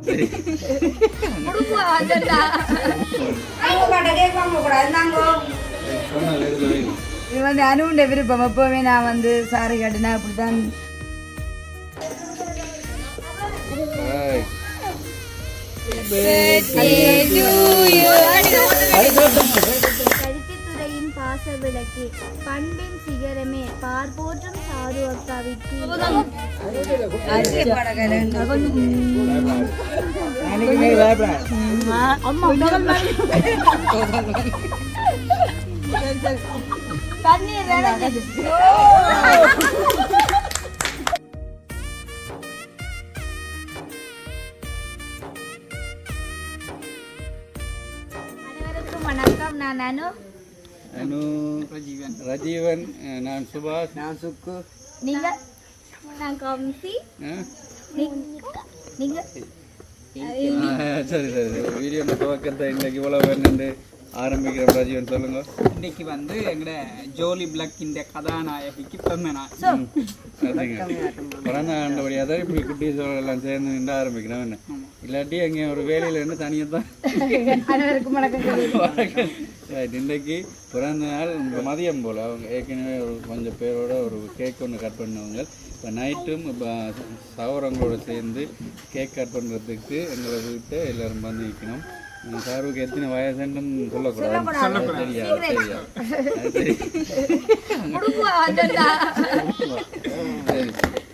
இது வந்து அனுண்ட விருப்பம். எப்பவுமே நான் வந்து சாரி கட்டினா அப்படித்தான். கல்வித்துறையின் பாச விளக்கு பண்பின் சிகரமே பார்போற்றும் சாரு அக்காவிற்கு வணக்கம். நான் அனு ரஜீவன், நான் சுபாஷ், நான் சுக்கு, நீங்க நான் கம்சி நீங்க சரி வீடியோ துவக்கத்தை இன்னைக்கு இவ்வளோ வேணுண்டு ஆரம்பிக்கிறோம். ரஜீவன் சொல்லுங்க. இன்னைக்கு வந்து எங்கட ஜோலி பிளக் இந்த கதாநாயகிக்கு பிறந்தனா பிறந்த ஆண்டபடியாக தான் இப்படி குட்டி எல்லாம் சேர்ந்து நின்று ஆரம்பிக்கிறோம். என்ன இல்லாட்டி அங்கே ஒரு வேலையில் இருந்து தனியாக தான் இன்றைக்கு பிறந்த நாள் மதியம் போல் அவங்க ஏற்கனவே ஒரு கொஞ்சம் பேரோட ஒரு கேக் ஒன்று கட் பண்ணவங்க. இப்போ நைட்டும் இப்போ சகோதரங்களோட சேர்ந்து கேக் கட் பண்ணுறதுக்கு எங்களை வீட்டை எல்லோரும் வந்து நிற்கணும். சாருக்கு எத்தனை வயசுன்னு சொல்லக்கூடாது. சரியா சரி.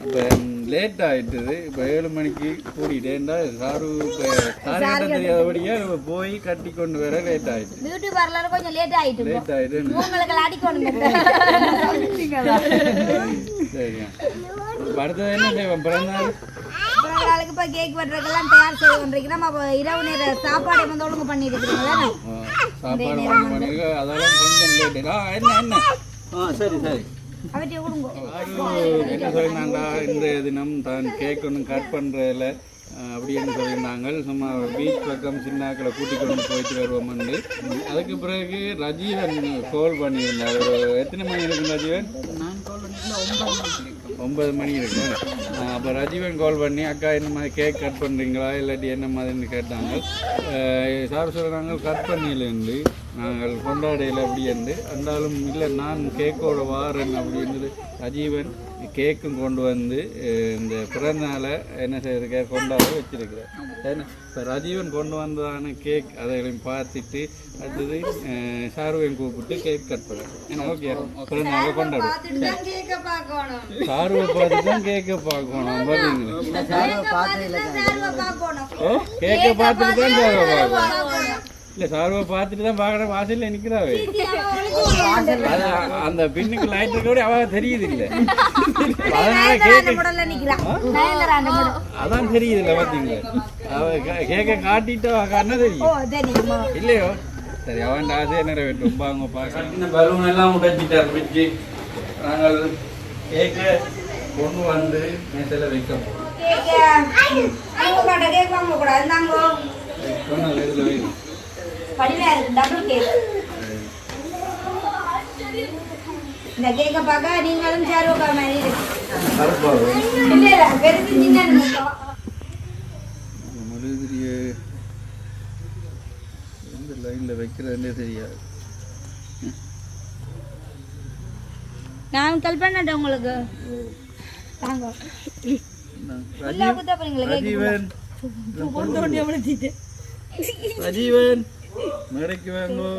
இப்போ லேட் ஆகிட்டுது. இப்போ 7 மணிக்கு கூட்டிகிட்டேன்டா சாரு இப்போ சாரு தெரியாதபடியா போய் கட்டி கொண்டு வர லேட் ஆகிட்டு. பியூட்டி பார்லர் கொஞ்சம் லேட் ஆகிட்டு சரியா. அடுத்தது என்ன செய்வோம்? பிறந்தநாள் நாளுக்கு இப்போ கேக் வெட்டுறதுக்கெல்லாம் தயார் செய்து கொண்டிருக்கிறோம். நம்ம இரவு நேர சாப்பாடு வந்து ஒழுங்கு பண்ணியிருக்கிறீங்களா? சாப்பாடு பண்ணிருக்க அதெல்லாம் கொஞ்சம் லேட். என்ன சரி அவற்றை கொடுங்க. என்ன சொல்லியிருந்தாண்டா இந்த தினம் தான் கேக் ஒன்றும் கட் பண்ணுறதில்ல அப்படின்னு சொல்லியிருந்தாங்க. சும்மா பீச் பக்கம் சின்னாக்களை கூட்டிக் கொண்டு போயிட்டு வருவோம்னு. அதுக்கு பிறகு ரஜீவன் கால் பண்ணியிருந்தார். ஒரு எத்தனை மணி இருக்கு ரஜீவன்? நான் கால் பண்ணிக்கல 9 மணி இருக்கு. அப்போ ரஜீவன் கால் பண்ணி அக்கா என்ன மாதிரி கேக் கட் பண்ணுறீங்களா இல்லாட்டி என்ன மாதிரின்னு கேட்டாங்க. சார் சொல்கிறாங்க கட் பண்ணியிலேருந்து நாங்கள் கொண்டாடையில் அப்படின்ட்டு அந்தாலும் இல்லை நான் கேக்கோட வாரன் அப்படின்னு ரஜீவன் கேக்கும் கொண்டு வந்து இந்த பிறந்தநாளை என்ன செய்யறதுக்க கொண்டாட வச்சிருக்கிறேன். ஏன்னா இப்போ ரஜீவன் கொண்டு வந்ததான கேக் அதையும் பார்த்துட்டு அடுத்தது சாருவையும் கூப்பிட்டு கேக் கட் பண்ணுறேன். ஏன்னா ஓகே பிறந்தநாளை கொண்டாடுவோம். சாருவை பார்த்து தான் கேக்கை பார்க்கணும். பார்த்தீங்களா? கேக்கை பார்த்துட்டு தான் சாருவை பார்க்கணும். இல்லை சாருவை பார்த்துட்டு தான் பார்க்குற வாசலில் நிற்கிறாவே. அந்த பின்னுக்கு லைட்டு கூட அவ தெரியுது இல்லை. அதனால அதான் தெரியுது இல்லை. பார்த்தீங்களா? அவ கேக்க காட்டிட்டு காட்டினா தெரியும் இல்லையோ? சரி அவன் ஆசையை நிறைவேற்றும். பாங்க பார்க்க பலூன் எல்லாம் உடைச்சிட்டார் பிச்சு. நாங்கள் கேக்க கொண்டு வந்து மேசையில் வைக்க போகிறோம். இந்த கேக்க பார்க்க நீங்களும் சாருவா மாதிரி எந்த லைனில் வைக்கிறதுனே தெரியாது. நான் கால் பண்ணட்டேன் உங்களுக்கு. ரஜீவன் மேடைக்கு வாங்கோ.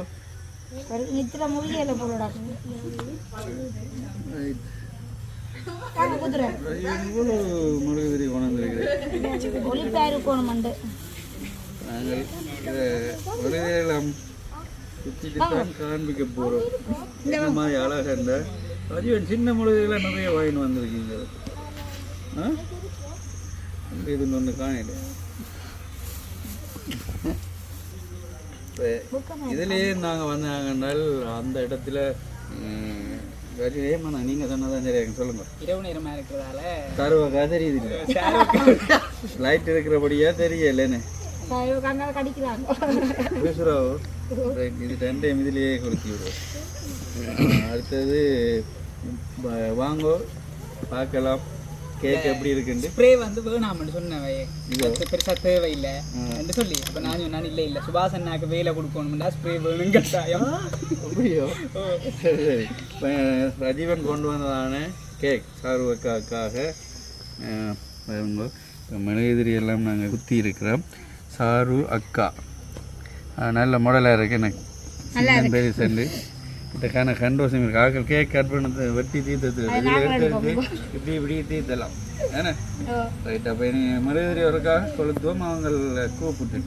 நித்திர முடியல போலடா. முழுகுதிரி கொண்டிருக்கிறேன். ஒளிப்பேரு கோணமண்டு. நாங்கள் இதை ஒரே சுற்றிட்டு தான் காண்பிக்க போகிறோம். இந்த மாதிரி அழகாக இருந்தால் ரஜீவன் சின்ன முழுகுதிரிலாம் நிறைய வாங்கின்னு வந்திருக்கீங்க. இது ஒன்று காணில இதுலேயே நாங்கள் வந்தாங்கன்னால் அந்த இடத்துல ஏமா நீங்கள் சொன்னதான் சரி சொல்லுங்க. இரவு நேரமாக இருக்கிறதால சருவக்கா தெரியுது இல்லை. லைட் இருக்கிறபடியா தெரியலன்னு பேசுகிறாவோ. இது 2 டைம் இதுலேயே கொடுத்து விடுவோம். அடுத்தது வாங்கோ பார்க்கலாம். கேக் எப்படி இருக்குண்டு ஸ்ப்ரே வந்து வேணாம்னு சொன்னவை பெருசா தேவையில்லை என்று சொல்லி அப்ப நான் சொன்னான் இல்லை சுபாசன்னாக்கு வேலை கொடுக்கணும்டா ஸ்ப்ரே வேணும் கட்டாயம். அப்படியோ? சரி சரி. இப்போ ரஜீவன் கொண்டு வந்ததான கேக் சாருவக்காக மெழுகுதிரி எல்லாம் நாங்கள் குத்தி இருக்கிறோம். சாரு அக்கா நல்ல மாடலாக இருக்கு. எனக்கு பெரிய சென்று இதுக்கான கண்டோசம் இருக்கு. ஆக்கள் கேக் கட் பண்ணது வெட்டி தீர்த்தது இப்படி இப்படி தீர்த்தலாம் ஏன்னா ரைட். அப்போ நீ மெழுகுதிரி ஒருக்காக கொளுத்துவோம். அவங்கள கூப்பிட்டு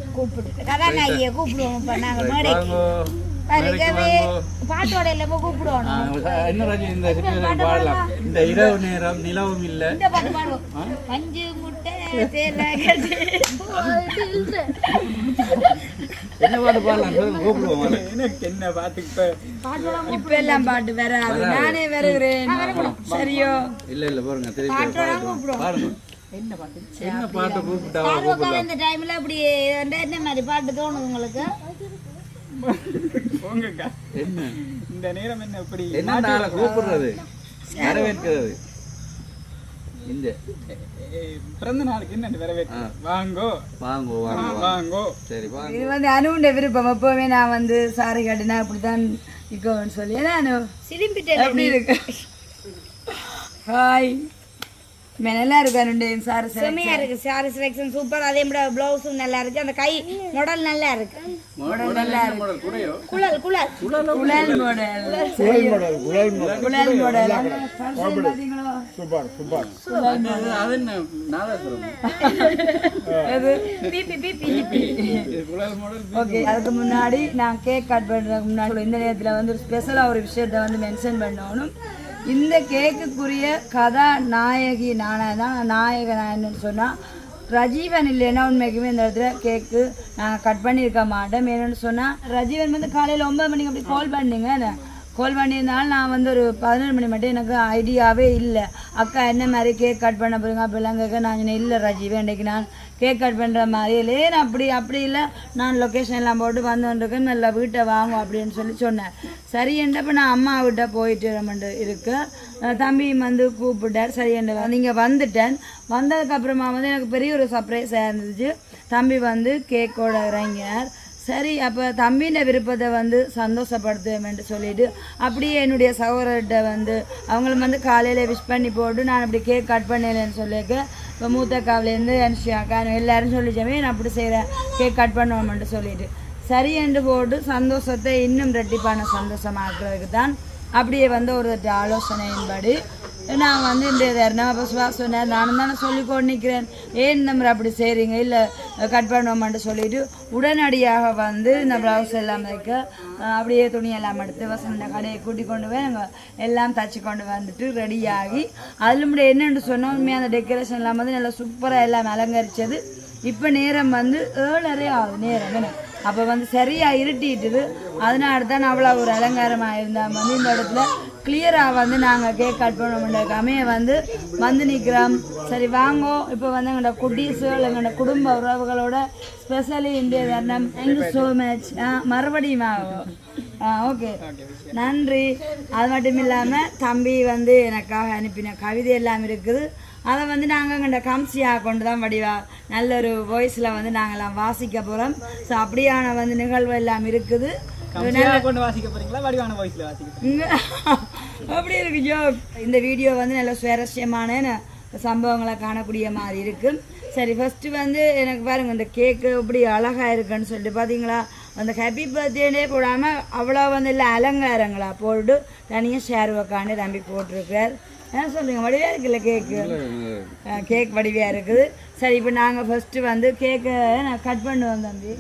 பாட்டோட இல்ல கூப்பிடுவோம். இன்னும் இந்த சிச்சுவேஷன் பாடலாம். இந்த இரவு நேரம் நிலவும் இல்லை. அஞ்சு முட்டை என்ன பாட்டு பாடலாம் கூப்பிடுவோம். எனக்கு என்ன பாட்டு இப்ப எல்லாம் பாட்டு வராது. நானே வருகிறேன். சரியோ? இல்ல பாருங்க திருப்பி பாருங்க. என்ன பாட்டு என்ன பாட்டு கூப்பிட்டா இந்த டைம்ல அப்படி என்ன மாதிரி பாட்டு தோணுது உங்களுக்கு? போங்கக்கா. என்ன இந்த நேரம் என்ன இப்படி என்ன கூப்பிடுறது வரவேற்கிறது? இந்த பிறந்த நாளுக்கு என்ன வரவேற்று வாங்கோ வாங்கோ வாங்கோ வாங்கோ. சரி வாங்க. இது வந்து அனுண்ட விருப்பம். எப்பவுமே நான் வந்து சாரி கட்டினா இப்படிதான் இருக்கோன்னு சொல்லி அனு சிரிப்பிட்டேன். எப்படி இருக்கு? ஹாய் நல்லா இருக்கு அனுண்ட சாரி செம்மையா இருக்கு. Sorry selection super. அதே மாதிரி பிளவுஸும் நல்லா இருக்கு. அந்த கை மாடல் நல்லா இருக்கு. மாடல் நல்லா இருக்கு. குழல் குழல் குழல் மாடல் குழல் மாடல் பாத்தீங்களா? Super super. அது என்ன நாளா சொல்லுங்க. அது பிபி பிபி குழல் மாடல். ஓகே, அதுக்கு முன்னாடி நான் கேக் கட் பண்ணுறதுக்கு முன்னாடி இந்த நேரத்தில் வந்து ஒரு ஸ்பெஷலாக ஒரு விஷயத்தை வந்து மென்ஷன் பண்ணணும். இந்த கேக்குக்குரிய கதாநாயகி நாயகன்னு சொன்னால் ரஜீவன் இல்லைன்னா உண்மைக்குமே இந்த இடத்துல கேக்கு நான் கட் பண்ணியிருக்க மாட்டேன். ஏன்னு சொன்னால் ரஜீவன் வந்து காலையில் 9 மணிக்கு அப்படி கால் பண்ணிங்க. கால் பண்ணியிருந்தாலும் நான் வந்து ஒரு 11 மணி மட்டும் எனக்கு ஐடியாவே இல்லை. அக்கா என்ன மாதிரி கேக் கட் பண்ண போகிறீங்க அப்படிலாம் கேட்க நான் இல்லை ரஜீவன் இன்றைக்கி நான் கேக் கட் பண்ணுற மாதிரி இல்லையே அப்படி இல்லை நான் லொக்கேஷன் எல்லாம் போட்டு வந்துருக்கேன் நல்லா வீட்டை வாங்க அப்படின்னு சொல்லி சொன்னேன். சரின்ட்டு நான் அம்மா வீட்டை போயிட்டு இருக்கேன். தம்பி வந்து கூப்பிட்டார். சரின்ட்டு நீங்கள் வந்துட்டேன். வந்ததுக்கப்புறமா வந்து எனக்கு பெரிய ஒரு சர்ப்ரைஸாக இருந்துச்சு. தம்பி வந்து கேக்கோட இறங்கினார். சரி, அப்போ தம்பியின் விருப்பத்தை வந்து சந்தோஷப்படுத்துவேன்ட்டு சொல்லிவிட்டு அப்படியே என்னுடைய சகோதரர்கிட்ட வந்து அவங்களும் வந்து காலையில் விஷ் பண்ணி போட்டு நான் அப்படி கேக் கட் பண்ணலேன்னு சொல்லியிருக்க. இப்போ மூத்த காவிலேருந்து அனுஷியாக்கா எல்லோரும் சொல்லிச்சமே நான் அப்படி செய்கிறேன் கேக் கட் பண்ணுவோம்ட்டு சொல்லிவிட்டு சரி என்று போட்டு சந்தோஷத்தை இன்னும் ரெட்டிப்பான சந்தோஷமாக்குறதுக்கு தான் அப்படியே வந்து ஒரு ஆலோசனையின்படி நான் வந்து இந்த அப்போ சொன்னேன். நானும் தானே சொல்லி கொண்டு நிற்கிறேன். ஏன் நம்ம அப்படி செய்கிறீங்க இல்லை கட் பண்ணுவோம்ட்டு சொல்லிவிட்டு உடனடியாக வந்து இந்த ப்ளவுஸ் எல்லாம் வைக்க அப்படியே துணியெல்லாம் எடுத்து வசந்த கடையை கூட்டி கொண்டு போய் நாங்கள் எல்லாம் தச்சு கொண்டு வந்துட்டு ரெடியாகி அதில் முடிய என்னென்னு சொன்னோம். உண்மையாக அந்த டெக்கரேஷன் எல்லாம் வந்து நல்லா சூப்பராக எல்லாம் அலங்கரித்தது. இப்போ நேரம் வந்து 7:30 ஆகுது நேரம். அப்போ வந்து சரியாக இருட்டிட்டுது. அதனால தான் அவ்வளோ ஒரு அலங்காரமாக இருந்தால் வந்து இந்த இடத்துல கிளியராக வந்து நாங்கள் கேக் கட் பண்ண வந்து நிற்கிறோம். சரி வாங்கோ. இப்போ வந்து எங்களோட குட்டீஸுகள் எங்களோட குடும்ப உறவுகளோட ஸ்பெஷலி இந்திய தருணம். Thank you so much. மறுபடியும் ஓகே நன்றி. அது மட்டும் இல்லாமல் தம்பி வந்து எனக்காக அனுப்பின கவிதை எல்லாம் இருக்குது. அதை வந்து நாங்கள் எங்கள்கிட்ட கம்சியாக கொண்டு தான் வடிவா நல்ல ஒரு வாய்ஸில் வந்து நாங்கள்லாம் வாசிக்க போகிறோம். ஸோ அப்படியான வந்து நிகழ்வு எல்லாம் இருக்குது. கொண்டு வாசிக்க போறீங்களா வடிவான வாய்ஸ்ல வாசிக்க அப்படி இருக்கு ஜோக். இந்த வீடியோ வந்து நல்ல சுவாரஸ்யமான சம்பவங்களை காணக்கூடிய மாதிரி இருக்கு. சரி, ஃபஸ்ட்டு வந்து எனக்கு பாருங்கள் இந்த கேக்கு இப்படி அழகாக இருக்குன்னு சொல்லிட்டு பார்த்தீங்களா? அந்த ஹாப்பி பர்த்டேனே போடாமல் அவ்வளோ வந்து இல்லை அலங்காரங்களா போட்டு தனியாக ஷேர் உக்காண்டு தம்பி போட்டிருக்கார். என்ன சொல்கிறீங்க? வடிவாக இருக்குல்ல கேக்கு? கேக் வடிவாக இருக்குது. சரி, இப்போ நாங்கள் ஃபஸ்ட்டு வந்து கேக்கை நான் கட் பண்ணுவோம் தம்பி.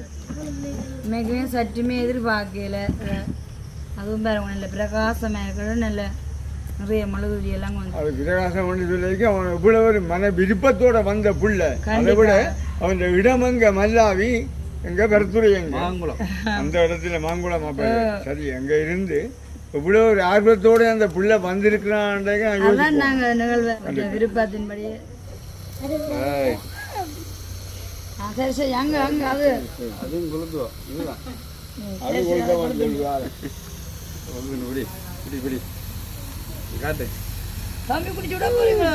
இன்னைக்குமே சற்றுமே எதிர்பார்க்கல. அதுவும் பாருங்க நல்ல பிரகாசமாக இருக்கணும். நல்ல நிறைய மெழுகுதிரி எல்லாம் அது பிரகாசம் ஒன்று சொல்லி அவன் இவ்வளோ ஒரு மன விருப்பத்தோட வந்த புள்ள. அதை விட அவன் இடம் எங்க மல்லாவி எங்க பெருத்துறை எங்க மாங்குளம், அந்த இடத்துல மாங்குளம். அப்ப சரி அங்க இருந்து இவ்வளோ ஒரு ஆர்வத்தோட அந்த புள்ள வந்திருக்கிறான். நாங்கள் நிகழ்வு விருப்பத்தின்படியே சரி சரி அங்கே அங்கே அது அதுவும் கொளுத்துவோம். இதுதான் காட்டு தம்பி பிடிச்சி விட போறீங்களோ?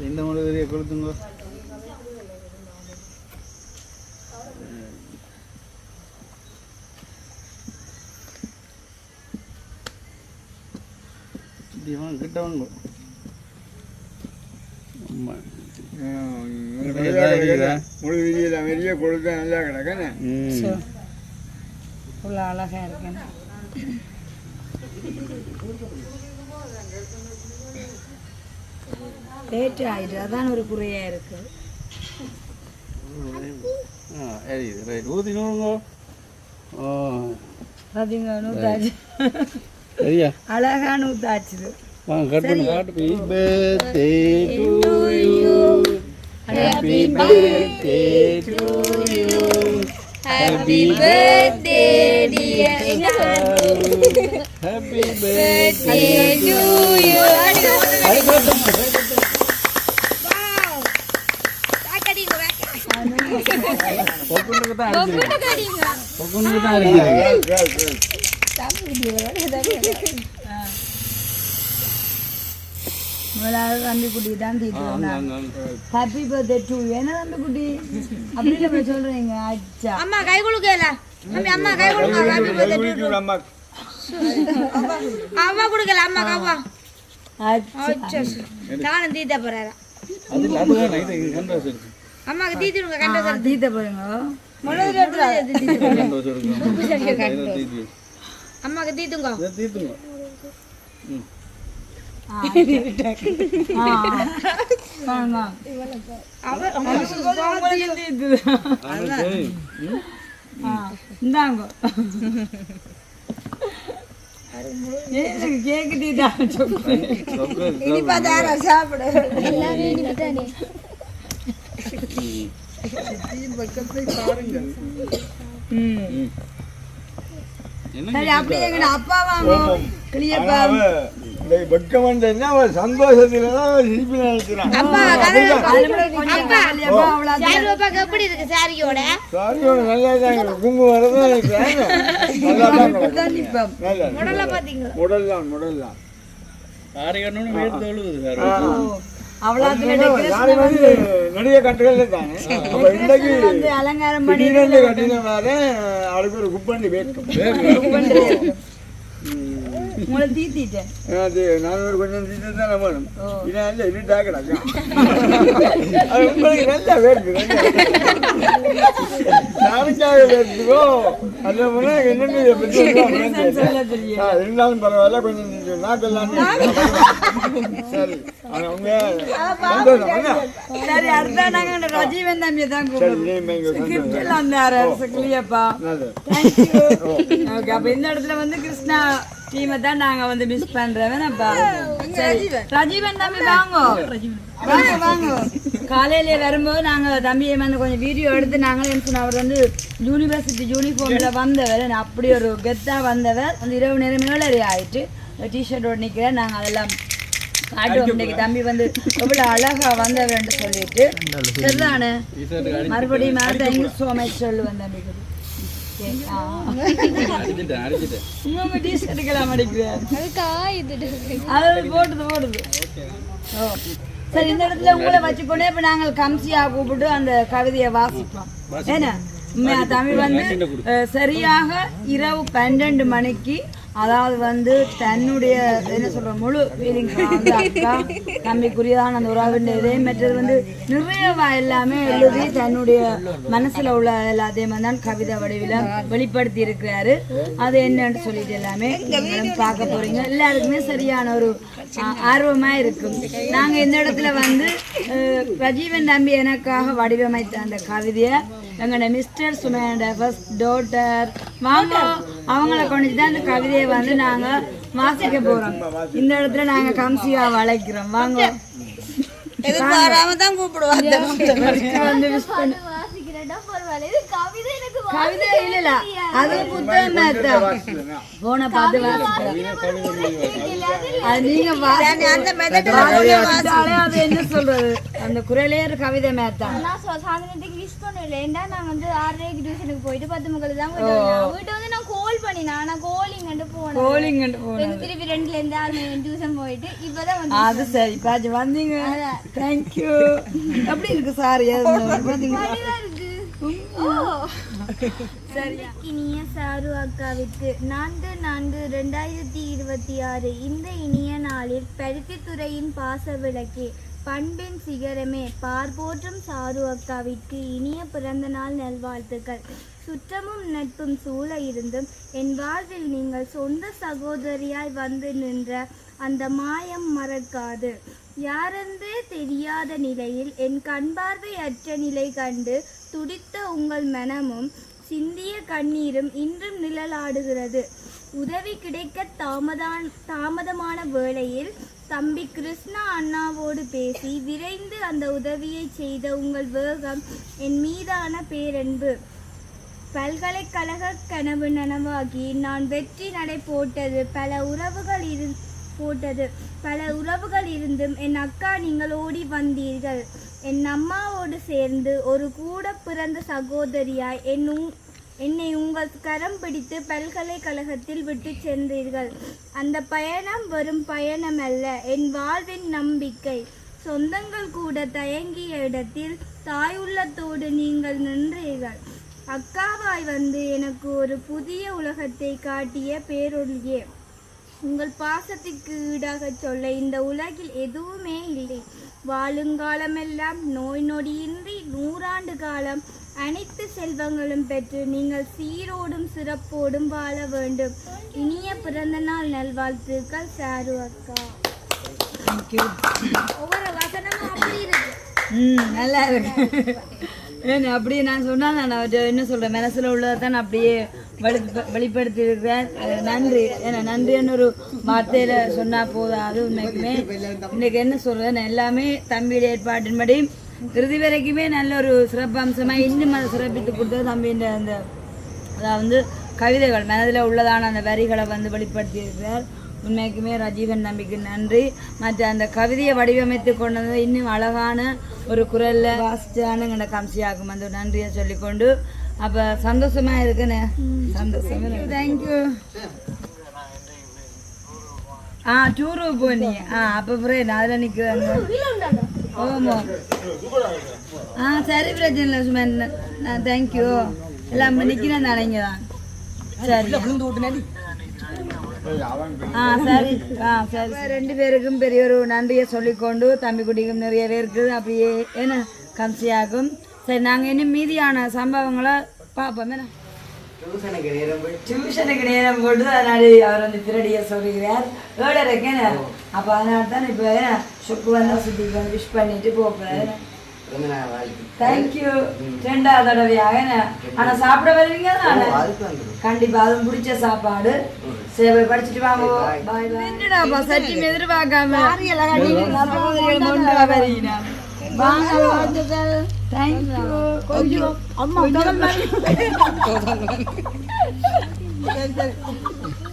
இந்த முழுவதையை கொடுத்துங்க. கிட்ட வாங்க. முழு வீதியில் அமைதியா கொடுத்தா நல்லா கிடக்கானே. இவ்வளோ அழகா இருக்கேன். லேட் ஆயிடுது, அதான் ஒரு குறையா இருக்கு. பாத்தீங்க நூத்தாச்சு, அழகா நூத்தாச்சுது. Happy birthday to you. Happy birthday to you. Happy birthday dear Happy birthday to you. முதலாவது தம்பி குட்டி தான் தீட்டு. ஹாப்பி பர்த்டே டு என்ன தம்பி குட்டி அப்படின்னு நம்ம சொல்றீங்க. அச்சா அம்மா கை கொடுக்கல, அம்மா கை கொடுங்க. ஹாப்பி பர்த்டே டு அம்மா அம்மா கொடுக்கல, அம்மா காவா. அச்சா நானும் தீத்த போறேன். அம்மாக்கு தீத்திடுங்க. கண்டா தீத்த போறீங்க. அம்மாக்கு தீத்துங்க. இந்தாங்க கேக்கு தீட்டா சாப்பிட சரி. அப்படியே எங்க அப்பா வாங்க கிளியப்பா. வெக்கம் வந்தா சந்தோஷத்துல தான் சிரிப்பு நினைக்கிறான். எப்படி இருக்கு சாரியோட? சாரியோட நல்லா தான் குங்கு வரதான் நினைக்கிறேன். முடல பாத்தீங்களா? முடல்லாம் நடிகை கட்டுகள் தானே. அலங்காரம் கட்டினால அவளுக்கு ஒரு குப்பண்டி வேட்டும். உங்களை தீத்திட்டேன். அது நான் ஒரு கொஞ்சம் தீட்டு தான் வேணும். இதனால இருட்டா கிடக்கும். அது உங்களுக்கு நல்லா வேர்க்கு நாளைக்காக வேர்த்துக்கோ. அந்த முறை என்னென்ன இருந்தாலும் பரவாயில்ல. கொஞ்சம் நாக்கெல்லாம் சரி. சரி அடுத்த நாங்க ரஜீவன் தம்பியை தான் அப்ப இந்த இடத்துல வந்து கிருஷ்ணா டீமை தான் நாங்க வந்து மிஸ் பண்றோம்ப்பா. ரஜீவன் தம்பி வாங்க வாங்க. காலையில வரும்போது நாங்க தம்பியை வந்து கொஞ்சம் வீடியோ எடுத்து நாங்களே சொன்னோம். அவர் வந்து யூனிவர்சிட்டி யூனிஃபார்ம்ல வந்தவர், அப்படி ஒரு கெத்தா வந்தவர். அந்த இரவு நேரம் 7:30 ஆயிட்டு டிஷர்ட்டோட நிக்கிறேன். நாங்க அதெல்லாம் காட்டுவோம். இன்னைக்கு தம்பி வந்து எவ்வளவு அழகா வந்தவர்ன்னு சொல்லிட்டு சரிதானே. மறுபடியும் தேங்க்யூ ஸோ மச் சொல்லுவேன் தம்பிக்கு. உங்க டிஷர்ட்டுக்கெல்லாம் அடிக்கிறேன். அது போடுது. ஓ சரி. இந்த இடத்துல உங்களை வச்சுக்கொண்டே இப்ப நாங்கள் கம்சியா கூப்பிட்டு அந்த கவிதையை வாசிப்போம். ஏன்னா தமிழ் வந்து சரியாக இரவு 12 மணிக்கு, அதாவது வந்து தன்னுடைய என்ன சொல்ற முழு ஃபீலிங்ஸ் வந்து அக்கா தம்பிக்குரியதான அந்த உறவுன்ற இதே மற்றது வந்து நிறையவா எல்லாமே எழுதி தன்னுடைய மனசுல உள்ள எல்லாத்தையும் தான் கவிதை வடிவில் வெளிப்படுத்தி இருக்கிறாரு. அது என்னன்னு சொல்லிட்டு எல்லாமே பார்க்க போறீங்க. எல்லாருக்குமே சரியான ஒரு ஆர்வமா இருக்கும். நாங்க இந்த இடத்துல வந்து ரஜீவன் தம்பி எனக்காக வடிவமைத்த அந்த கவிதையை எங்களோட மிஸ்டர் சுமேனோட ஃபர்ஸ்ட் டாட்டர் வாங்க அவங்கள கொண்டு தான் அந்த கவிதையை வந்து நாங்க வாசிக்க போறோம். இந்த இடத்துல நாங்க கம்சியா வளைக்கிறோம். வாங்க கவிதை இல்ல அது புத்தகம் போன பார்த்து அது என்ன சொல்றது அந்த குரலே ஒரு கவிதை மேத்தான் சாயந்தரத்துக்கு விஷ் பண்ணல ஏன்டா நான் வந்து 6:30 டியூஷனுக்கு போயிட்டு 10:30 தான் வீட்டு வந்து நான் கால் பண்ணினா நான் கோலிங் போனேன் திருப்பி 2ல இருந்து 6 மணி டியூஷன் போயிட்டு இப்பதான் வந்து அது சரி பாஜி வந்தீங்க தேங்க்யூ எப்படி இருக்கு சாரி இனிய சாரு அக்காவிற்கு 4/4/2026 இந்த இனிய நாளில் பருத்தித்துறையின் பாச விளக்கே பண்பின் சிகரமே பார்போற்றும் சாரு அக்காவிற்கு இனிய பிறந்த நாள் நல்வாழ்த்துக்கள். சுற்றமும் நட்பும் சூழ இருந்தும் என் வாழ்வில் நீங்கள் சொந்த சகோதரியாய் வந்து நின்ற அந்த மாயம் மறக்காது. யாரென்றே தெரியாத நிலையில் என் கண்பார்வை அற்ற நிலை கண்டு துடித்த உங்கள் மனமும் சிந்திய கண்ணீரும் இன்றும் நிழலாடுகிறது. உதவி கிடைக்க தாமதமான வேளையில் தம்பி கிருஷ்ணா அண்ணாவோடு பேசி விரைந்து அந்த உதவியை செய்த உங்கள் வேகம் என் மீதான பேரன்பு. பல்கலைக்கழக கனவு நனவாகி நான் வெற்றி நடை போட்டது பல உறவுகள் இருந்தும் என் அக்கா நீங்கள் ஓடி வந்தீர்கள். என் அம்மாவோடு சேர்ந்து ஒரு கூட பிறந்த சகோதரியாய் என்னை உங்கள் கரம் பிடித்து பல்கலைக்கழகத்தில் விட்டு சென்றீர்கள். அந்த பயணம் வெறும் பயணமல்ல, என் வாழ்வின் நம்பிக்கை. சொந்தங்கள் கூட தயங்கிய இடத்தில் தாயுள்ளத்தோடு நீங்கள் நின்றீர்கள். அக்காவாய் வந்து எனக்கு ஒரு புதிய உலகத்தை காட்டிய பேரொழியே. உங்கள் பாசத்திற்கு ஈடாக சொல்ல இந்த உலகில் எதுவுமே இல்லை. வாழுங்காலமெல்லாம் நோய் நொடியின்றி 100 ஆண்டு காலம் அனைத்து செல்வங்களும் பெற்று நீங்கள் சீரோடும் சிறப்போடும் வாழ வேண்டும். இனிய பிறந்த நாள் நல்வாழ்த்துக்கள் சாரு அக்கா. ஒவ்வொரு வசனமும் அப்படி இருக்கு. நல்லா இருக்கு. ஏன்னு அப்படியே நான் சொன்னால் நான் என்ன சொல்கிறேன், மனசில் உள்ளதை தான் அப்படியே வெளிப்படுத்தி இருக்கிறேன். நன்றி. ஏன்னா நன்றின்னு ஒரு வார்த்தையில் சொன்னால் போதாது. உண்மைக்குமே இன்றைக்கு என்ன சொல்கிறேன், எல்லாமே தம்பியோட ஏற்பாட்டின்படி இறுதி வரைக்குமே நல்ல ஒரு சிறப்பு அம்சமாக இன்னும் அதை சிறப்பித்து கொடுத்தது தம்பின்ற அந்த அதாவது கவிதைகள் மனதில் உள்ளதான அந்த வரிகளை வந்து வெளிப்படுத்தி இருக்கிறார். உண்மைக்குமே ரஜீவன் நம்பிக்கை நன்றி. மற்ற அந்த கவிதையை வடிவமைத்து கொண்டது இன்னும் அழகான ஒரு குரலில் வாசிச்சானு எங்களை கம்சியாகும். அந்த நன்றியை சொல்லிக்கொண்டு அப்போ சந்தோஷமாக இருக்குண்ணே. சந்தோஷம். தேங்க்யூ. டூருக்கு போனீங்க. அப்போ புரியுது அதில் நிற்கிறாங்க. ஓமோ சரி பிரச்சனை இல்லை சுமன். தேங்க்யூ. எல்லாம் நிற்கிறேன் நினைங்க தான். சரி சரி சரி. 2 பேருக்கும் பெரிய ஒரு நன்றியை சொல்லிக்கொண்டு தம்பி குட்டிக்கும் நிறையவே இருக்குது. அப்படியே என்ன கம்சியாகும். சரி, நாங்கள் இன்னும் மீதியான சம்பவங்களை பார்ப்போம். என்ன டியூஷனுக்கு நேரம் போட்டு அதனால அவர் வந்து திருடிய சொல்லுகிறார். இருக்கேன். அப்போ அதனால தான் இப்போ சுக்கு வந்து சுத்திக்கு வந்து விஷ் பண்ணிட்டு போகிறார். தேங்க்யூ. 2வது தடவையாக. ஆனால் சாப்பிட வருவீங்க தானே? கண்டிப்பா அதுவும் பிடிச்ச சாப்பாடு. சரி, படிச்சுட்டு வாங்க. பாய் பாய். என்னடாப்பா சற்றும் எதிர்பார்க்காம தேங்க்யூ. அம்மா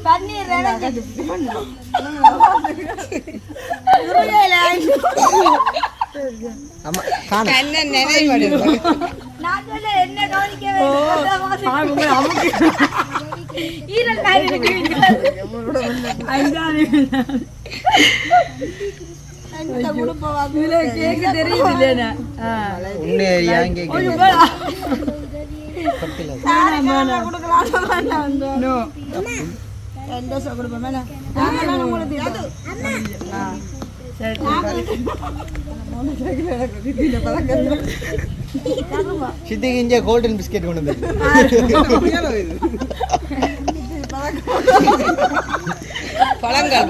பன்னீர் என்ன கவனிக்க சித்திக்கு இங்கே கோல்டன் பிஸ்கெட் கொண்டு வந்து பழங்கள்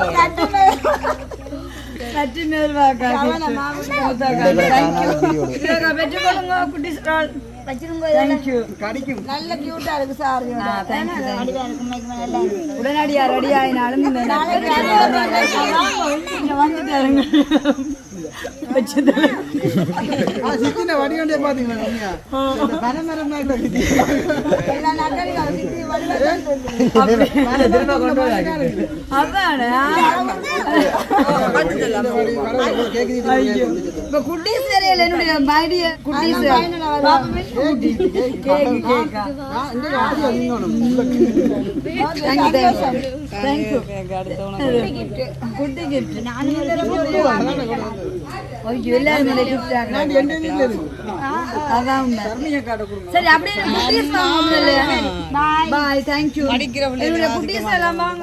உடனடியா ரெடி ஆயினாலும் வந்துட்டாருங்க. சித்தின வடிவண்டே பாத்தீங்களா பனமரம் எல்லா நாட்களும் அது சித்தி அதானே இப்ப குட்டீஸ் வேறையில என்னுடைய மைடிய குட்டீஸ் குட்டி கிஃப்ட் எல்லாரும் கிஃப்ட் அதான் சரி அப்படியே குட்டீஸ் பாய் தேங்க்யூ என்னுடைய குட்டீஸ் எல்லாம் வாங்க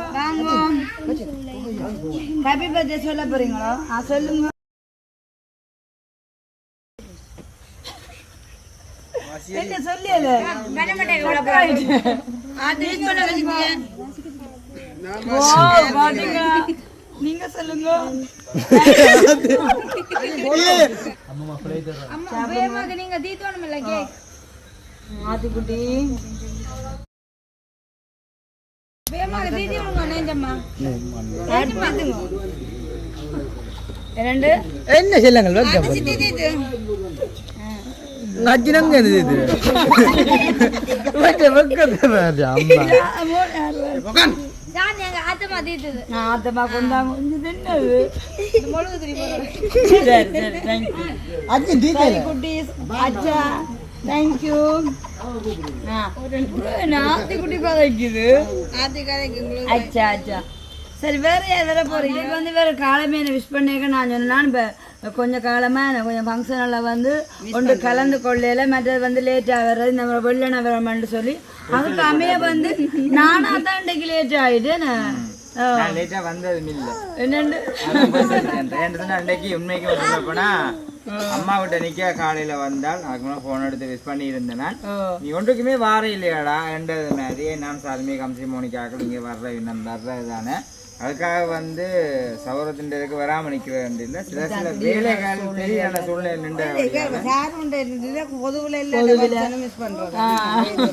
ஹாப்பி பர்த்டே சொல்ல போறீங்களோ சொல்லுங்க என்ன சொல்லியல நீங்க சொல்லுங்க நீங்க தீத்தோணும் இல்ல கேக் ஆத்திக்குட்டி என்ன செல்லங்கள் நச்சினங்க ஆத்தமா கொண்டாங்க என்னது குட்டீஸ் அச்சா தேங்க்யூ ஆத்திக்குட்டி கதைக்குது அச்சா அச்சா சரி வேற யார் வேற போறீங்க இது வந்து வேற காலமே என்ன விஷ் பண்ணிக்க நான் சொன்னேன் இப்போ கொஞ்சம் காலமா எனக்கு கொஞ்சம் ஃபங்க்ஷனில் வந்து ஒன்று கலந்து கொள்ளையில மற்றது வந்து லேட்டாக வர்றது இந்த வெள்ளனை வரமான்னு சொல்லி அதுக்கு அமைய வந்து நானா தான் இன்றைக்கு லேட் ஆகிட்டேன் லேட்டா வந்தது இல்ல என்னண்டு அன்றைக்கு உண்மைக்கு சொல்ல போனா அம்மா கிட்ட நிக்க காலையில வந்தால் அதுக்கு போன் எடுத்து விஷ் பண்ணி இருந்தேன் நீ ஒன்றுக்குமே வார இல்லையாடா என்றது மாதிரி நான் சாதுமே கம்சி மோனிக்காக்கள் இங்க வர்ற இன்னும் வர்றதுதானே அதுக்காக வந்து சௌரத்தின் இதுக்கு வராம நிக்கிறது இல்லை சில சில வேலைகள் சரியான சூழ்நிலை நின்று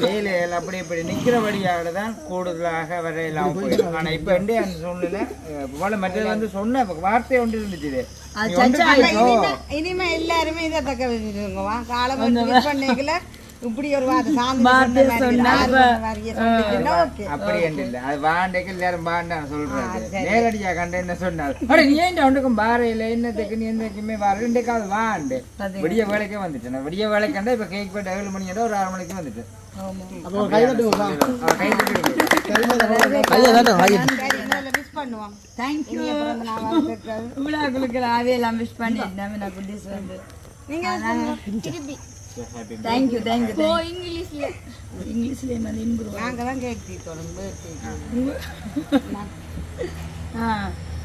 வேலைகள் அப்படி இப்படி நிக்கிறபடியாக தான் கூடுதலாக வரையலாம் போயிடும் ஆனா இப்ப அந்த சூழ்நிலை மற்றது வந்து சொன்ன வார்த்தை ஒன்று இருந்துச்சு இனிமே எல்லாருமே இதை தக்க வச்சுருங்க காலம் பண்ணிக்கல இப்படி ஒரு அப்படி இல்ல அது வாண்டைக்கு எல்லாரும் வாண்டான்னு சொல்றாரு நேரடியா கண்ட என்ன சொன்னாரு நீ ஏன் ஒன்றுக்கும் பாறையில என்னத்துக்கு நீ எந்தக்குமே வர ரெண்டுக்காவது வாண்டு விடிய வேலைக்கே வந்துட்டேன் விடிய வேலைக்கண்டா இப்ப கேக் போட்டு 7 மணி ஒரு 6 மணிக்கு வந்துட்டு தேங்க்யூ தேங்க்யூ இங்கிலீஷ்ல நாங்கதான் கேட்டோம்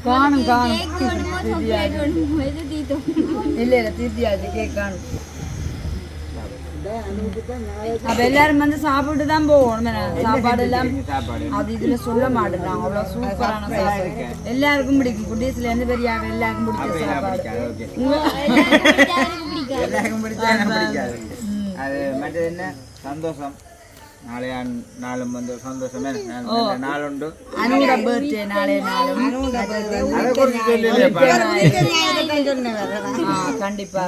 காணும் காணும் இல்ல இல்ல தீர்த்தியாச்சு கேக் காணும் அப்ப எல்லாரும் வந்து சாப்பிட்டு தான் போவோம் சாப்பாடு எல்லாம் அது இதுல சொல்ல மாட்டேங்கிறாங்க அவ்வளவு சூப்பரான சாப்பாடு எல்லாருக்கும் பிடிக்கும் குட்டீஸ்ல இருந்து பெரியாங்க எல்லாருக்கும் பிடிச்ச சாப்பாடு எல்லாருக்கும் பிடிச்சா பிடிக்காது அது மற்றது என்ன சந்தோஷம் நாளைய நாளும் வந்து சந்தோஷமே நாளுண்டு அனுட பர்த்டே நாளைய நாளும் கண்டிப்பா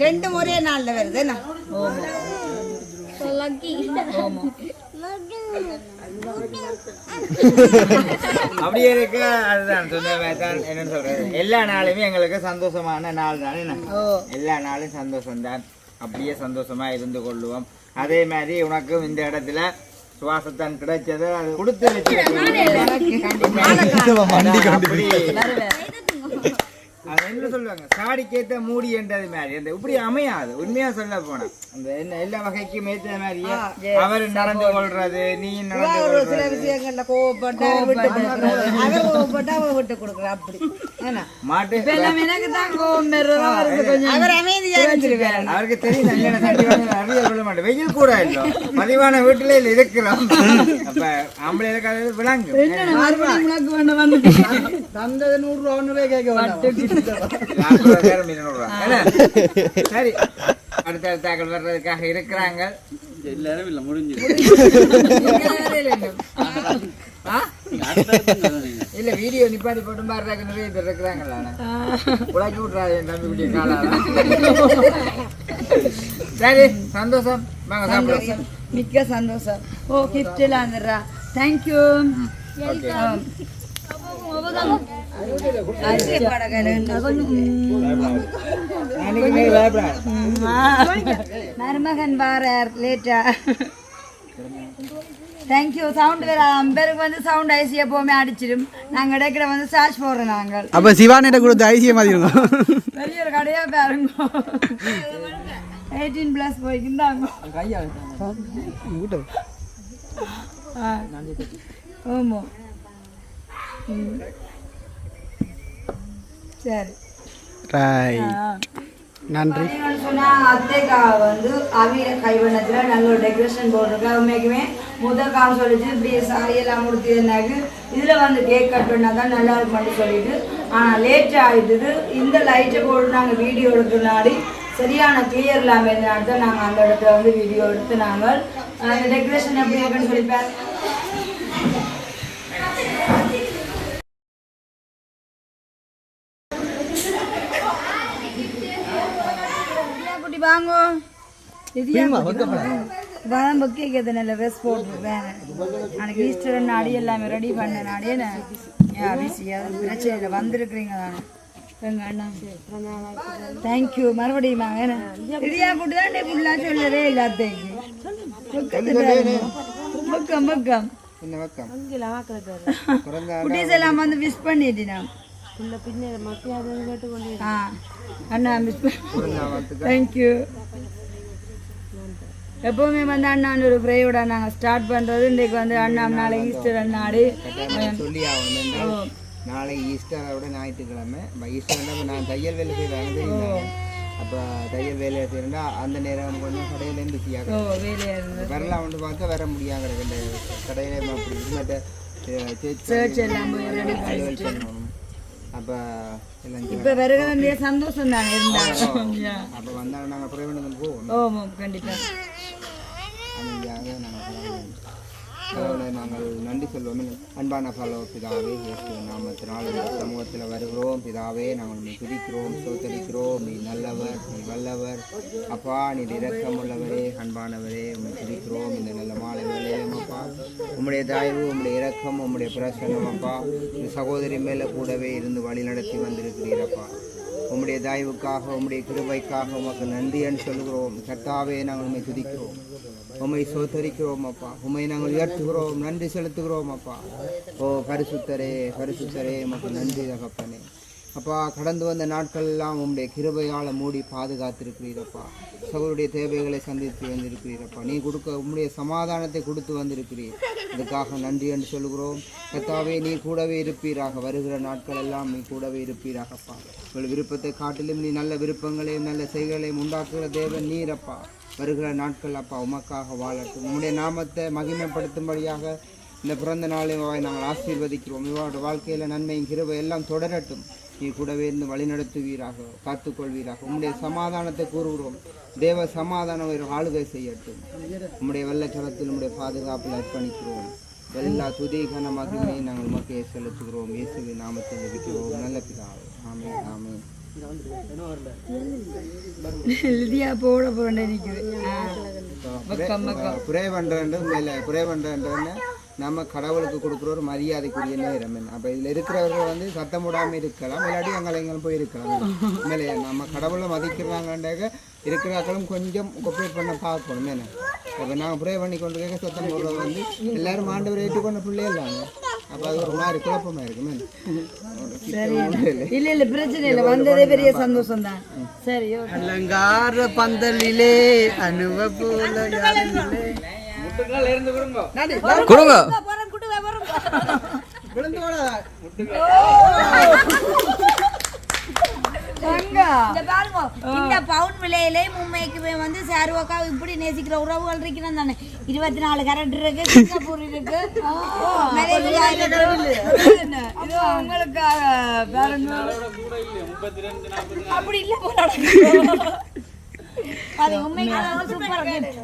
2 ஒரே நாள்ல வருது அப்படியே இருக்கு அதுதான் சொன்னதான் என்னன்னு சொல்றது எல்லா நாளுமே எங்களுக்கு சந்தோஷமான நாள் தான் என்ன எல்லா நாளும் சந்தோஷம் தான் அப்படியே சந்தோஷமா இருந்து கொள்ளுவோம் அதே மாதிரி உனக்கும் இந்த இடத்துல சுவாசத்தான் கிடைச்சது அது கொடுத்து வச்சு அது என்ன சொல்லுவாங்க சாடிக்கேத்த மூடி என்றது மாதிரி அந்த இப்படி அமையாது உண்மையா சொல்ல போனா அந்த என்ன எல்லா வகைக்கும் ஏற்ற மாதிரியே அவர் நடந்து கொள்றது நீ நடந்து சில விஷயங்கள்ல கோவப்பட்டா விட்டு கொடுக்குற அப்படி மாட்டு அவர் அமைதியா இருந்துருவாரு அவருக்கு தெரியும் அறிவியல் கொள்ள மாட்டேன் வெயில் கூட இல்லை பதிவான வீட்டுல இருக்கிறோம் அப்ப ஆம்பளை இருக்காது விளங்கு தந்தது 100 ரூபா கேட்க சரி அடுத்தடுத்தாக்கள் வர்றதுக்காக இருக்கிறாங்க எல்லாரும் இல்ல முடிஞ்சு இல்ல இல்ல வீடியோ நிப்பாட்டி போட்டு பாடுறாங்க நிறைய பேர் இருக்கிறாங்களா உலகி விட்றாரு என் தம்பி குட்டிய காலால சரி சந்தோஷம் வாங்க சாப்பிடுவோம் மிக்க சந்தோஷம் ஓ கிஃப்ட் எல்லாம் வந்துடுறா தேங்க்யூ மருமகன் வாரார் லேட்டா தேங்க்யூ சவுண்ட் வேற பேருக்கு வந்து சவுண்ட் ஐசியா போமே அடிச்சிடும் நாங்க எடுக்கிற வந்து சார்ஜ் போடுறோம் நாங்கள் அப்ப சிவானிட்ட கொடுத்து ஐசிய மாதிரி பெரிய ஒரு கடையா பாருங்க 18+ போய்க்குந்தாங்க ஆமா சரி நன்றி சொன்னா அத்தைக்காக வந்து அவிய கைவண்ணத்துல நல்ல ஒரு டெக்கரேஷன் போட்டிருக்கா உண்மைக்குமே முதல் காலம் சொல்லிச்சு இப்படி சாரியெல்லாம் முடிச்சதுனாக்கு இதுல வந்து கேக் கட் பண்ணாதான் நல்லா இருக்கும்னு சொல்லிட்டு ஆனா லேட் ஆயிடுது இந்த லைட்டை போட்டு நாங்க வீடியோ எடுக்கிறனாடி சரியான கிளியர் இல்லாமல் இருந்தனால தான் நாங்கள் அந்த இடத்துல வந்து வீடியோ எடுத்து நாங்கள் டெக்கரேஷன் எப்படி இருக்குன்னு சொல்லிப்பேன் குட்டி வாங்கோ இப்போதான் புக்கே கேட்க நல்ல ட்ரெஸ் போட்டிருப்பேன் எனக்கு ஈஸ்டர் நாடி எல்லாமே ரெடி பண்ண நாடியே பிஸியாக பிரச்சனை இல்லை வந்திருக்கிறீங்க தானே எங்க அண்ணா தேங்க்யூ மறுபடியும் வாங்க இடியா கூட்டு தான் ஃபுல்லாக சொல்லவே எல்லாத்தையும் பக்கம் பக்கம் குட்டீஸ் எல்லாம் வந்து விஷ் பண்ணிட்டேன் அண்ணா மிஸ் தேங்க்யூ எப்பவுமே வந்து அண்ணான்னு ஒரு ஃப்ரையோட நாங்கள் ஸ்டார்ட் பண்ணுறது இன்றைக்கு வந்து அண்ணா நாளை ஈஸ்டர் அண்ணாடு சொல்லி ஆகணும் நாளை ஈஸ்டரை விட ஞாயிற்றுக்கிழமை ஈஸ்டர் நான் தையல் வேலை செய்வேன் தெரியுமா அப்போ தையல் வேலையை செய்யறா அந்த நேரம் கொஞ்சம் கடையிலேருந்து பிஸியாக வரலாம் வந்து பார்க்க வர முடியாங்கிற கடையில அப்படி மற்ற சர்ச் எல்லாம் பண்ணணும் அப்போ இப்போ வருக வேண்டிய சந்தோஷம் தானே இருந்தாங்க அப்போ வந்தாங்க நாங்கள் பிரயோஜனம் போவோம் ஓ கண்டிப்பாக அமைதியாக நாங்கள் நன்றி சொல்வோம் அன்பான பலோ பிதாவே இயேசு நாமத்தினால் இந்த சமூகத்தில் வருகிறோம் பிதாவே நாங்கள் நீ துதிக்கிறோம் சோத்தரிக்கிறோம் நீ நல்லவர் நீ வல்லவர் அப்பா நீ இரக்கமுள்ளவரே அன்பானவரே உண்மை துதிக்கிறோம் இந்த நல்ல மாலை வேலையிலும் அப்பா உம்முடைய தயவு உம்முடைய இரக்கம் உம்முடைய பிரசன்னம் அப்பா இந்த சகோதரி மேலே கூடவே இருந்து வழி நடத்தி வந்திருக்கிறீரப்பா உம்முடைய தயவுக்காக உம்முடைய கிருபைக்காக உமக்கு நன்றின்னு சொல்கிறோம் கர்த்தாவே நாங்கள் உண்மை துதிக்கிறோம் உம்மை சோத்தரிக்கிறோம் அப்பா உம்மை நாங்கள் உயர்த்துகிறோம் நன்றி செலுத்துகிறோம் அப்பா ஓ பரிசுத்தரே பரிசுத்தரே உமக்கு நன்றி தகப்பனே அப்பா கடந்து வந்த நாட்கள் எல்லாம் உம்முடைய கிருபையால் மூடி பாதுகாத்திருக்கிறீரப்பா சகோதரிய தேவைகளை சந்தித்து வந்திருக்கிறீரப்பா நீ கொடுக்க உம்முடைய சமாதானத்தை கொடுத்து வந்திருக்கிறீர் இதுக்காக நன்றி என்று சொல்கிறோம் கர்த்தாவே நீ கூடவே இருப்பீராக வருகிற நாட்கள் எல்லாம் நீ கூடவே இருப்பீராகப்பா உங்கள் விருப்பத்தை காட்டிலும் நீ நல்ல விருப்பங்களையும் நல்ல செய்களையும் உண்டாக்குகிற தேவன் நீரப்பா வருகிற நாட்கள் அப்பா உமக்காக வாழட்டும் உம்முடைய நாமத்தை மகிமைப்படுத்தும்படியாக இந்த பிறந்த நாளை நாங்கள் ஆசீர்வதிக்கிறோம் இவரோட வாழ்க்கையில் நன்மையும் கிருபை எல்லாம் தொடரட்டும் நீ கூடவே இருந்து வழிநடத்துவீராக காத்துக்கொள்வீராக உம்முடைய சமாதானத்தை கூறுகிறோம் தேவ சமாதானம் ஒரு ஆளுகை செய்யட்டும் உம்முடைய வெள்ளச்சலத்தில் உம்முடைய பாதுகாப்பில் அர்ப்பணிக்கிறோம் எல்லா துதி கன மகிமையை நாங்கள் உமக்கே செலுத்துகிறோம் இயேசுவின் நாமத்தில் ஜெபிக்கிறோம் நல்ல பிதாவே ஆமென் ஆமென் லிதியா போட போறேன் குறை பண்ணுறேன் மேலே குறை பண்ணுறேன்னு நம்ம கடவுளுக்கு கொடுக்குற ஒரு மரியாதைக்குரிய நேரம் அப்போ இதில் இருக்கிறவர்கள் வந்து சத்தம் விடாமல் இருக்கலாம் இல்லாட்டி எங்களை போய் இருக்கலாம் மேலே நம்ம கடவுளை மதிக்கிறாங்கன்றாக்க இருக்கிறாக்களும் கொஞ்சம் கொப்பரேட் பண்ண பார்க்கணும் என்ன இப்போ நாங்கள் ப்ரே பண்ணி கொண்டு கேட்க சத்தம் போடுறது வந்து எல்லாரும் ஆண்டவர் ஏற்றுக்கொண்ட பிள்ளையே இல்லாங்க அப்போ அது ஒரு மாதிரி குழப்பமாக இருக்குமே இல்ல இல்ல பிரச்சனை இல்லை வந்ததே பெரிய சந்தோஷம் தான் சரி அலங்கார பந்தலிலே அனுபவ கொடுங்க இந்த பவுன் விலையிலே மும்பைக்கு வந்து சாருவாக்கா இப்படி நேசிக்கிற உறவுகள் இருக்கிறோம் தானே 24 கரண்ட் இருக்கு சிங்கப்பூர் இருக்கு அப்படி இல்ல அது உண்மைக்கு சூப்பர் கிஃப்ட்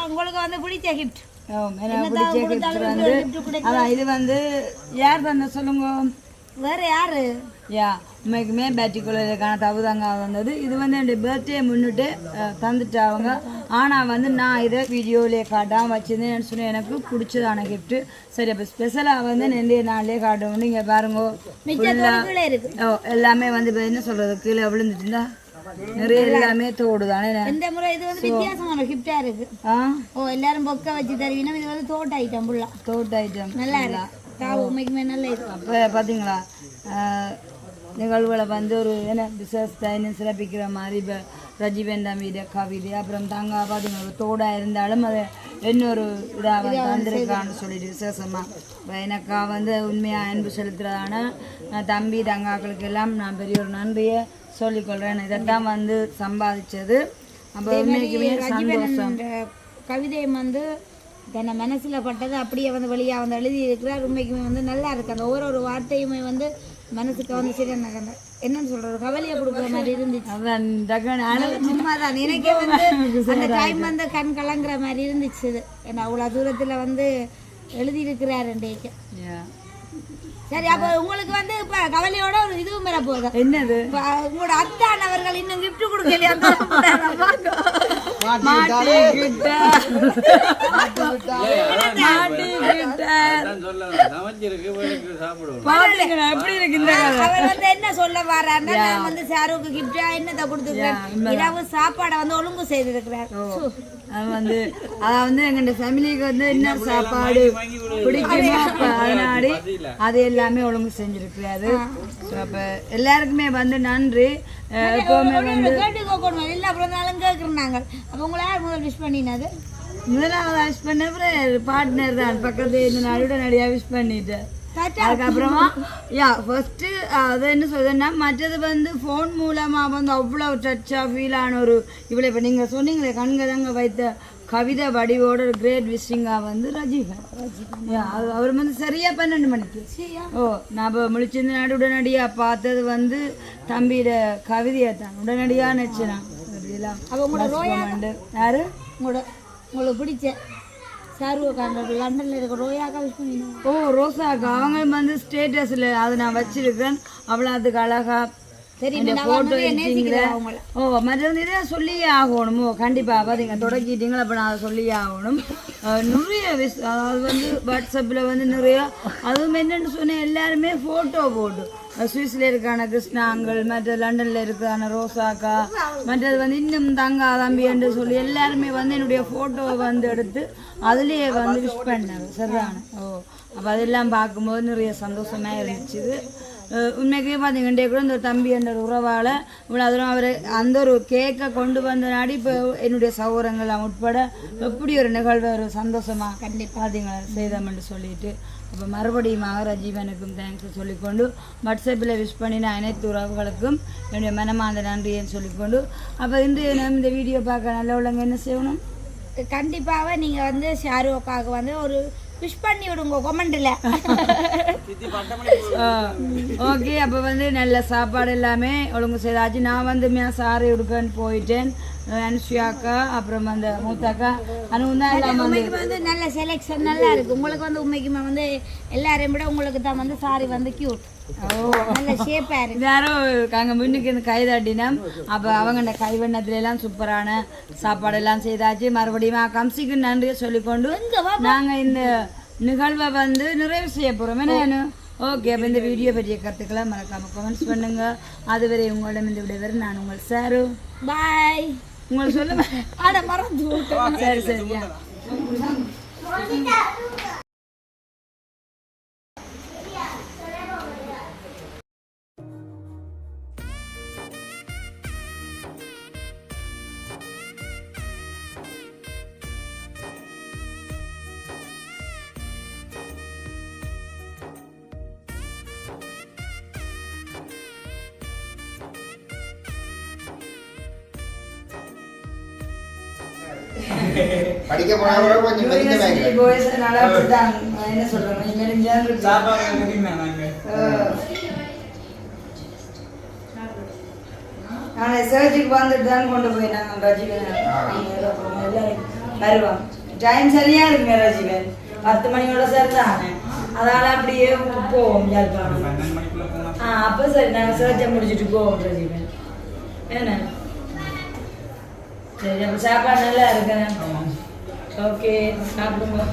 உங்களுக்கு வந்து பிடிச்ச கிஃப்ட் பிடிச்ச gift வந்து அதான் இது வந்து யார் தந்த சொல்லுங்க வேற யாரு யா உண்மைக்குமே பேட்டிக்குள்ளதுக்கான தகுதாங்க வந்தது இது வந்து என்னுடைய பர்த்டே முன்னிட்டு தந்துட்டு அவங்க ஆனால் வந்து நான் இதை வீடியோலேயே காட்டாமல் வச்சுருந்தேன் சொன்னேன் எனக்கு பிடிச்சதான கிஃப்ட்டு சரி அப்போ ஸ்பெஷலாக வந்து நிறைய நாள்லேயே காட்டணும் நீங்கள் பாருங்க எல்லாமே வந்து இப்போ என்ன சொல்கிறது கீழே விழுந்துட்டுருந்தா நிறைய எல்லாமே தோடு தானே இந்த முறை இது வந்து வித்தியாசமான கிஃப்டா இருக்கு ஓ எல்லாரும் பொக்க வச்சு தருவீங்கன்னா இது வந்து தோட்ட ஐட்டம் ஃபுல்லா தோட்ட ஐட்டம் நல்லா இருக்கு உண்மைக்குமே நல்ல இது அப்போ பார்த்தீங்களா நிகழ்வுகளை வந்து ஒரு என்ன பிசஸ் டைன்னு சிறப்பிக்கிற மாதிரி இப்போ ரஜிவன் தம்பியோட கவிதை அப்புறம் தாங்க பார்த்தீங்கன்னா ஒரு தோடாக இருந்தாலும் அதை இன்னொரு இதாக வந்து வந்திருக்கான்னு சொல்லிட்டு விசேஷமாக எனக்கா வந்து உண்மையாக அன்பு செலுத்துறதான தம்பி தங்காக்களுக்கு எல்லாம் நான் பெரிய ஒரு நன்றியை சொல்லிக்கொள்கிறேன் இதைத்தான் வந்து சம்பாதிச்சது அப்போ உண்மைக்குமே சந்தோஷம் கவிதை வந்து தன்னை மனசில் பட்டது அப்படியே வந்து வழியாக வந்து எழுதி இருக்கிறார் உண்மைக்குமே வந்து நல்லா இருக்கு அந்த ஒவ்வொரு வார்த்தையுமே வந்து மனசுக்கு வந்து சரி என்னன்னு சொல்றது கவலையை கொடுக்குற மாதிரி இருந்துச்சு சும்மா தான் எனக்கே வந்து அந்த டைம் வந்து கண் கலங்குற மாதிரி இருந்துச்சு ஏன்னா அவ்வளோ தூரத்தில் வந்து எழுதியிருக்கிறார் ரெண்டேக்கு சரி அப்போ உங்களுக்கு வந்து இப்போ கவலையோட ஒரு இதுவும் பெற போகுது என்னது உங்களோட அத்தான் அவர்கள் இன்னும் கிஃப்ட் கொடுக்கலையா என்ன சொல்ல வர்றாருன்னா நான் வந்து ஷாருக்கு கிஃப்டா என்னத்தை கொடுத்துருக்கேன் இரவு சாப்பாடை வந்து ஒழுங்கு செய்திருக்கிறார் அது வந்து அதாவது எங்கள் ஃபேமிலிக்கு வந்து என்ன சாப்பாடு பிடிக்குமோ அதனாடி அது எல்லாமே ஒழுங்கு செஞ்சிருக்கிறாரு அப்போ எல்லாருக்குமே வந்து நன்றி எப்பவுமே வந்து இல்லை அப்புறம் நாளும் கேட்குறாங்க அப்போ உங்களை யார் முதல் விஷ் பண்ணினது முதலாவது விஷ் பண்ண அப்புறம் பார்ட்னர் தான் பக்கத்து இந்த நடுட நடிகா விஷ் பண்ணிட்டேன் அதுக்கப்புறமா யா ஃபர்ஸ்ட்டு அதை என்ன சொல்றேன்னா மற்றது வந்து ஃபோன் மூலமாக வந்து அவ்வளோ டச்சாக ஃபீலான ஒரு இவ்வளோ இப்போ நீங்கள் சொன்னீங்களே கண்கதங்க வைத்த கவிதை வடிவோட ஒரு கிரேட் விஷிங்காக வந்து ரஜிவன் அவர் வந்து சரியாக 12 மணிக்கு ஓ நான் இப்போ முழிச்சிருந்து நாடு உடனடியாக பார்த்தது வந்து தம்பியோட கவிதையை தான் உடனடியாக நினச்சினான் யாரு உங்களுக்கு பிடிச்ச லண்டன்ல இருக்க ரோயாக்கா விஷ் பண்ணிடுவோம் ஓ ரோசாக்கா அவங்க வந்து ஸ்டேட்டஸில் அதை நான் வச்சிருக்கேன் அவ்வளோ அதுக்கு அழகா ஃபோட்டோ ஓ மற்றது இதை சொல்லியே ஆகணுமோ கண்டிப்பாக பார்த்தீங்க தொடக்கிட்டீங்களா அப்போ நான் அதை சொல்லியே ஆகணும் நிறைய அதாவது வந்து வாட்ஸ்அப்பில் வந்து நிறையா அதுவும் என்னென்னு சொன்னேன் எல்லாருமே ஃபோட்டோ போட்டு சுவிஸில் இருக்கான கிருஷ்ணாங்கள் மற்ற லண்டனில் இருக்கான ரோசாக்கா மற்றது வந்து இன்னும் தங்கா தம்பி என்று சொல்லி எல்லாருமே வந்து என்னுடைய ஃபோட்டோவை வந்து எடுத்து அதுலேயே வந்து விஷ் பண்ணாங்க சரிதானே ஓ அப்போ அதெல்லாம் பார்க்கும்போது நிறைய சந்தோஷமாக இருந்துச்சு உண்மைக்கே பார்த்தீங்கன்னா கூட இந்த ஒரு தம்பி என்ற உறவால் இவ்வளோ அதுவும் அவர் அந்த ஒரு கேக்கை கொண்டு வந்த நாடி இப்போ என்னுடைய சகோதரங்கள் உட்பட எப்படி ஒரு நிகழ்வு ஒரு சந்தோஷமாக கண்டிப்பாக பார்த்தீங்களா செய்தோம்னு சொல்லிட்டு அப்போ மறுபடியும் ரஜீவனுக்கும் தேங்க்ஸ் சொல்லிக்கொண்டு வாட்ஸ்அப்பில் விஷ் பண்ணின அனைத்து உறவுகளுக்கும் என்னுடைய மனமார்ந்த நன்றின்னு சொல்லிக்கொண்டு அப்போ இந்த வீடியோ பார்க்க நல்ல உள்ளவங்க என்ன செய்யணும் கண்டிப்பாக நீங்கள் வந்து ஷாருக்காக வந்து ஒரு விஷ் பண்ணி விடுங்க கமெண்ட்ல ஓகே அப்போ வந்து நல்ல சாப்பாடு எல்லாமே ஒழுங்கு செய்தாச்சு நான் வந்து சாரி உடுக்கன்னு போயிட்டேன் அனுஷியாக்கா அப்புறம் அந்த மூத்தாக்கா உண்மைக்கு வந்து நல்ல செலெக்ஷன் நல்லா இருக்கு உங்களுக்கு வந்து உண்மைக்குமே வந்து எல்லாரையும் விட உங்களுக்கு தான் வந்து சாரி வந்து கியூட் யாரும் அங்கே முன்னுக்கு இந்த கைதாட்டினா அப்போ அவங்க இந்த கைவண்ணத்துல எல்லாம் சூப்பரான சாப்பாடு எல்லாம் செய்தாச்சு மறுபடியும் கம்சிக்கு நன்றியை சொல்லிக்கொண்டு நாங்கள் இந்த நிகழ்வை வந்து நிறைவு செய்ய போகிறோம் என்ன ஓகே அப்போ இந்த வீடியோ பற்றிய கருத்துக்களை மறக்காம கமெண்ட்ஸ் பண்ணுங்க அதுவரை உங்களிடம் இந்த விடைவரை நான் உங்கள் சாரு பாய் உங்களுக்கு சொல்ல மறந்து சரி சரியா படிக்க போனா கூட கொஞ்சம் மெலிஞ்ச பேங்க் பாய்ஸ் நல்லா அப்படிதான் என்ன சொல்றேன் கொஞ்சம் மெலிஞ்சாங்க சாப்பாடு கட்டினா நாங்க நான் சர்ஜுக்கு வந்துட்டு தான் கொண்டு போய் நாங்கள் ரஜினி எல்லாரும் வருவாங்க டைம் சரியா இருக்குங்க ராஜீவன் 10 மணியோட சார் தானே அதனால அப்படியே போவோம் யாழ்ப்பாணம் அப்போ சரி நாங்கள் சர்ச்சை முடிச்சுட்டு போவோம் ராஜீவன் என்ன சரி அப்போ சாப்பாடு நல்லா இருக்கேன் ஓகே சாப்பிடுங்க